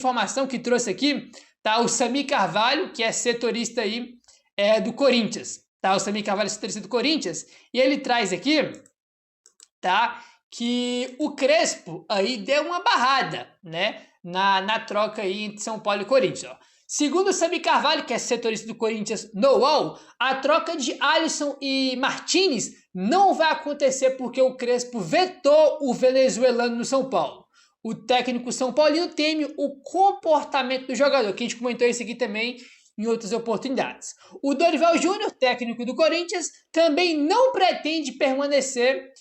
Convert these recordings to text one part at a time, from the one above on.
informação que trouxe aqui, tá? O Sami Carvalho, que é setorista aí do Corinthians, tá? O Sami Carvalho é setorista do Corinthians, e ele traz aqui, tá? Que o Crespo aí deu uma barrada, né? Na troca aí entre São Paulo e Corinthians, ó. Segundo o Sami Carvalho, que é setorista do Corinthians no UOL, a troca de Alisson e Martinez não vai acontecer porque o Crespo vetou o venezuelano no São Paulo. O técnico São Paulino teme o comportamento do jogador, que a gente comentou isso aqui também em outras oportunidades. O Dorival Júnior, técnico do Corinthians, também não pretende permanecer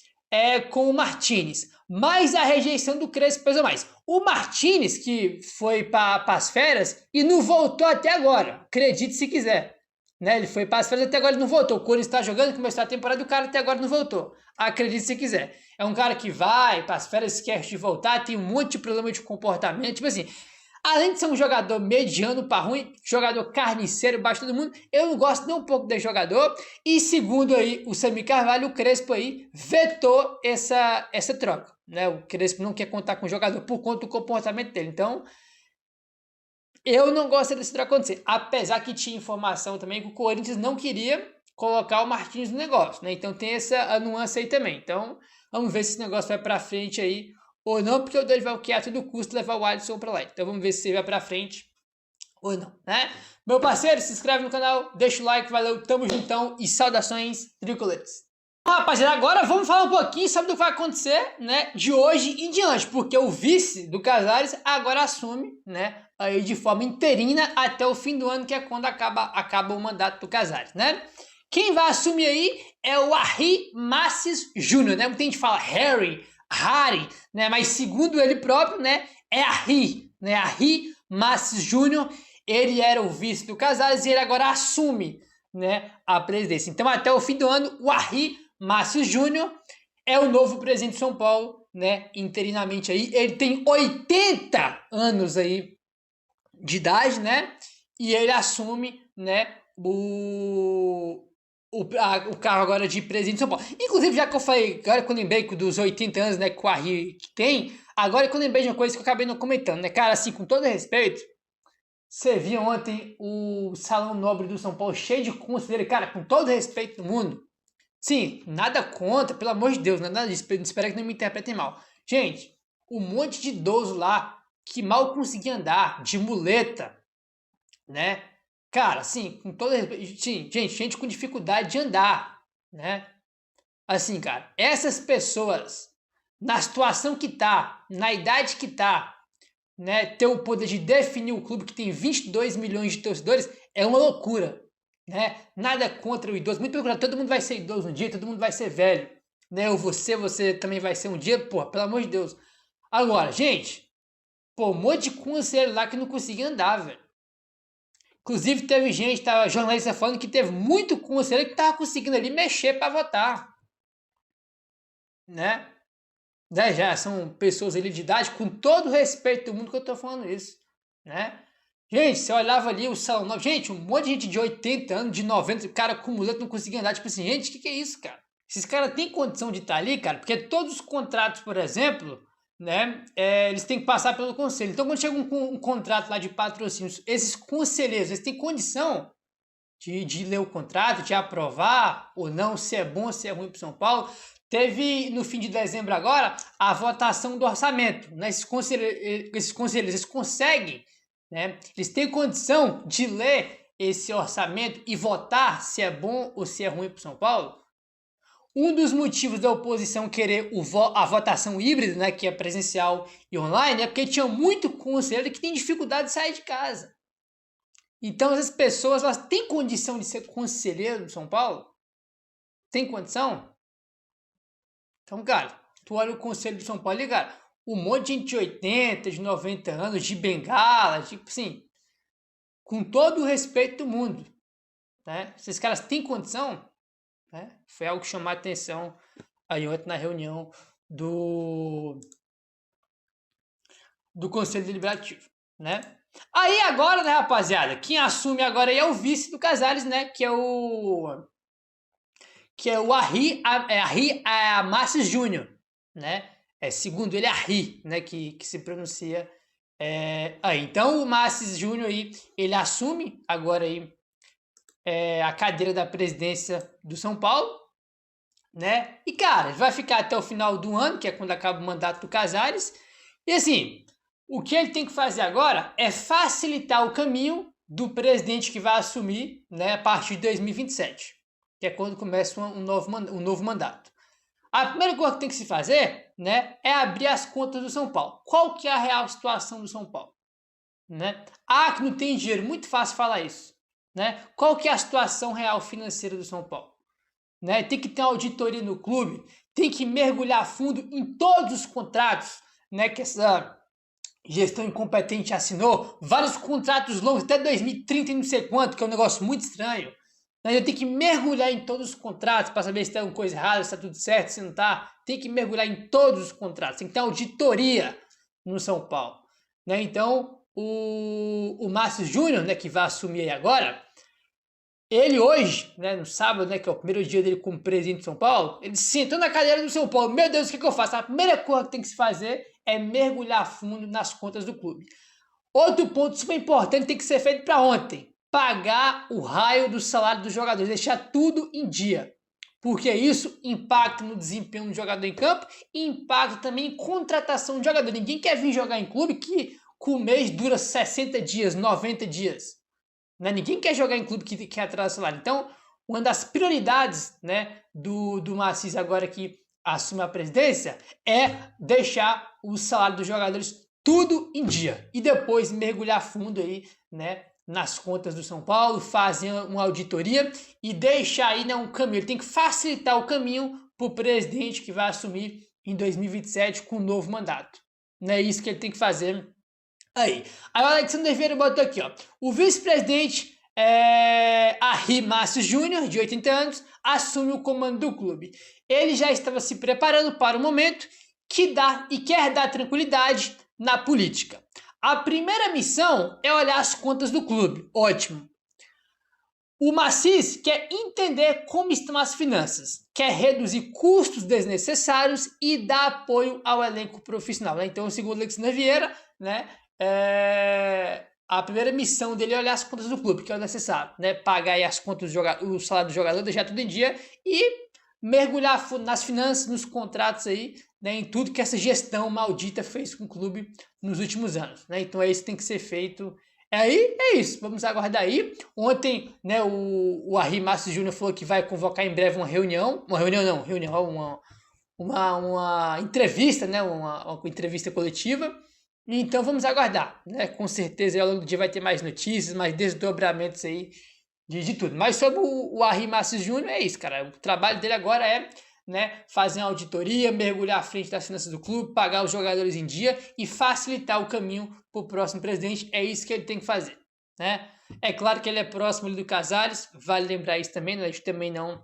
com o Martinez, mas a rejeição do Crespo pesou mais. O Martinez, que foi para as férias e não voltou até agora, acredite se quiser. Né? Ele foi para as férias até agora ele não voltou. O Corinthians está jogando, começou a temporada e o cara até agora não voltou. Acredite se quiser. É um cara que vai para as férias, esquece de voltar, tem um monte de problema de comportamento. Tipo assim, além de ser um jogador mediano para ruim, jogador carniceiro, baixo todo mundo, eu não gosto nem um pouco desse jogador. E segundo aí o Sami Carvalho, o Crespo aí vetou essa troca. Né? O Crespo não quer contar com o jogador por conta do comportamento dele. Então, eu não gosto desse troca acontecer. Apesar que tinha informação também que o Corinthians não queria colocar o Martins no negócio, né? Então tem essa nuance aí também. Então, vamos ver se esse negócio vai pra frente aí ou não, porque o Dorival quer a todo custo levar o Alisson pra lá. Então vamos ver se vai pra frente ou não, né? Meu parceiro, se inscreve no canal, deixa o like, valeu, tamo juntão e saudações tricolores. Rapaziada, agora vamos falar um pouquinho sobre o que vai acontecer, né, de hoje em diante, porque o vice do Casares agora assume, né, aí de forma interina até o fim do ano, que é quando acaba o mandato do Casares, né? Quem vai assumir aí é o Harry Masses Júnior, né? Muita gente fala Harry, né? Mas segundo ele próprio, né, é Harry, né? Harry Masses Júnior, ele era o vice do Casares e ele agora assume, né, a presidência. Então até o fim do ano, o Harry Márcio Júnior é o novo presidente de São Paulo, né, interinamente aí. Ele tem 80 anos aí de idade, né, e ele assume, né, o carro agora de presidente de São Paulo. Inclusive, já que eu falei, agora que eu lembrei dos 80 anos, né, que o Harry tem, agora que eu lembrei de uma coisa que eu acabei não comentando, né, cara, assim, com todo respeito, você viu ontem o Salão Nobre do São Paulo cheio de conselheiro, cara, com todo respeito do mundo. Sim, nada contra, pelo amor de Deus, nada disso, espero que não me interpretem mal. Gente, um monte de idoso lá que mal conseguia andar, de muleta, né? Cara, assim, com todo respeito, sim, gente com dificuldade de andar, né? Assim, cara, essas pessoas, na situação que tá, na idade que tá, né, ter o poder de definir o clube que tem 22 milhões de torcedores é uma loucura. Né? Nada contra o idoso, muito pelo contrário, todo mundo vai ser idoso um dia, todo mundo vai ser velho, né? Ou você também vai ser um dia, pô, pelo amor de Deus. Agora, gente, pô, um monte de conselheiro lá que não conseguia andar, velho. Inclusive teve gente, tava jornalista falando que teve muito conselheiro que tava conseguindo ali mexer para votar, né? Já são pessoas ali de idade, com todo o respeito do mundo que eu tô falando isso, né? Gente, você olhava ali o salão novo. Gente, um monte de gente de 80 anos, de 90, o cara acumulando, não conseguia andar. Tipo assim, gente, o que é isso, cara? Esses caras têm condição de estar ali, cara? Porque todos os contratos, por exemplo, né, eles têm que passar pelo conselho. Então, quando chega um contrato lá de patrocínio, esses conselheiros, eles têm condição de ler o contrato, de aprovar ou não, se é bom, se é ruim para São Paulo. Teve, no fim de dezembro agora, a votação do orçamento. Né? Esses conselheiros, eles conseguem, né? Eles têm condição de ler esse orçamento e votar se é bom ou se é ruim para São Paulo? Um dos motivos da oposição querer a votação híbrida, né, que é presencial e online, é porque tinha muito conselheiro que tem dificuldade de sair de casa. Então essas pessoas, elas têm condição de ser conselheiro de São Paulo? Tem condição? Então, cara, tu olha o conselho de São Paulo e, cara, um monte de gente de 80, de 90 anos, de bengala, tipo assim, com todo o respeito do mundo, né? Esses caras têm condição, né? Foi algo que chamou a atenção aí ontem na reunião do Conselho Deliberativo, né? Aí agora, né, rapaziada, quem assume agora aí é o vice do Casares, né? Que é o Harry Masses Júnior, né? Segundo ele, Harry, né? Que se pronuncia Então o Massis Júnior aí, ele assume agora aí a cadeira da presidência do São Paulo, né? E cara, ele vai ficar até o final do ano, que é quando acaba o mandato do Casares. E assim, o que ele tem que fazer agora é facilitar o caminho do presidente que vai assumir, né, a partir de 2027, que é quando começa um novo mandato. A primeira coisa que tem que se fazer, né, é abrir as contas do São Paulo. Qual que é a real situação do São Paulo? Né? Que não tem dinheiro, muito fácil falar isso. Né? Qual que é a situação real financeira do São Paulo? Né? Tem que ter uma auditoria no clube, tem que mergulhar a fundo em todos os contratos, né, que essa gestão incompetente assinou, vários contratos longos até 2030 e não sei quanto, que é um negócio muito estranho. Eu tenho que mergulhar em todos os contratos para saber se tem alguma coisa errada, se está tudo certo, se não está. Tem que mergulhar em todos os contratos. Tem que ter auditoria no São Paulo. Né? Então, o Márcio Júnior, né, que vai assumir aí agora, ele hoje, né, no sábado, né, que é o primeiro dia dele como presidente de São Paulo, ele sentou na cadeira do São Paulo. Meu Deus, o que eu faço? A primeira coisa que tem que se fazer é mergulhar fundo nas contas do clube. Outro ponto super importante tem que ser feito para ontem. Pagar o raio do salário dos jogadores, deixar tudo em dia. Porque isso impacta no desempenho do jogador em campo e impacta também em contratação de jogador. Ninguém quer vir jogar em clube que com o mês dura 60 dias, 90 dias. Né? Ninguém quer jogar em clube que atrasa o salário. Então, uma das prioridades, né, do Massis agora que assume a presidência é deixar o salário dos jogadores tudo em dia. E depois mergulhar fundo aí, né, nas contas do São Paulo, fazer uma auditoria e deixar aí, né, um caminho. Ele tem que facilitar o caminho para o presidente que vai assumir em 2027 com um novo mandato. Não é isso que ele tem que fazer aí. Aí o Alexandre Vieira botou aqui, ó. O vice-presidente Arri Márcio Júnior, de 80 anos, assume o comando do clube. Ele já estava se preparando para o momento que dá e quer dar tranquilidade na política. A primeira missão é olhar as contas do clube. Ótimo. O Massis quer entender como estão as finanças, quer reduzir custos desnecessários e dar apoio ao elenco profissional. Né? Então, segundo o Alexandre Vieira, né, a primeira missão dele é olhar as contas do clube, que é o necessário. Né? Pagar aí as contas o salário do jogador, deixar tudo em dia e mergulhar nas finanças, nos contratos aí, né, em tudo que essa gestão maldita fez com o clube nos últimos anos. Né? Então é isso que tem que ser feito. Aí é isso, vamos aguardar aí. Ontem, né, o Arri Márcio Júnior falou que vai convocar em breve uma entrevista, né, uma entrevista coletiva. Então vamos aguardar, né? Com certeza ao longo do dia vai ter mais notícias, mais desdobramentos aí de tudo. Mas sobre o Arri Márcio Júnior é isso, cara. O trabalho dele agora é, né, fazer uma auditoria, mergulhar à frente das finanças do clube, pagar os jogadores em dia e facilitar o caminho para o próximo presidente. É isso que ele tem que fazer, né? É claro que ele é próximo ali do Casares, vale lembrar isso também, né? A gente também não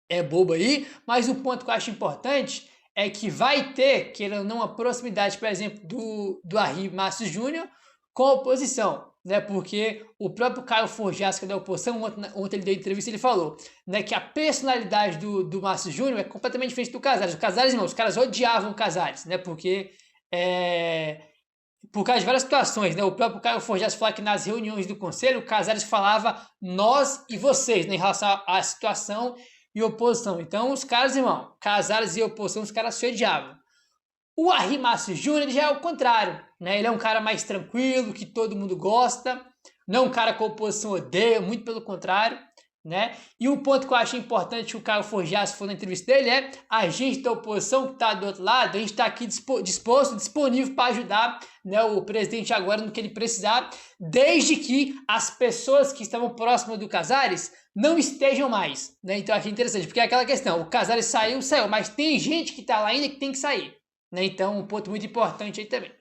é bobo aí, mas o ponto que eu acho importante é que vai ter, querendo ou não, uma proximidade, por exemplo, do Arri Márcio Júnior com a oposição. Né, porque o próprio Caio Forjas, que é da oposição, ontem ele deu entrevista, ele falou, né, que a personalidade do Márcio Júnior é completamente diferente do Casares. O Casares, não, os caras odiavam o Casares, né, porque por causa de várias situações, né, o próprio Caio Forjas falou que nas reuniões do conselho, o Casares falava nós e vocês, né, em relação à situação e oposição. Então, os caras, irmão, Casares e oposição, os caras se odiavam. O Arri Márcio Júnior já é o contrário, né? Ele é um cara mais tranquilo, que todo mundo gosta, não é um cara que a oposição odeia, muito pelo contrário, né? E um ponto que eu achei importante que o Caio Forjas falou na entrevista dele é a gente da oposição que está do outro lado, a gente está aqui disponível para ajudar, né, o presidente agora no que ele precisar, desde que as pessoas que estavam próximas do Casares não estejam mais, né? Então eu achei interessante, porque é aquela questão, o Casares saiu, mas tem gente que está lá ainda que tem que sair. Né? Então, um ponto muito importante aí também.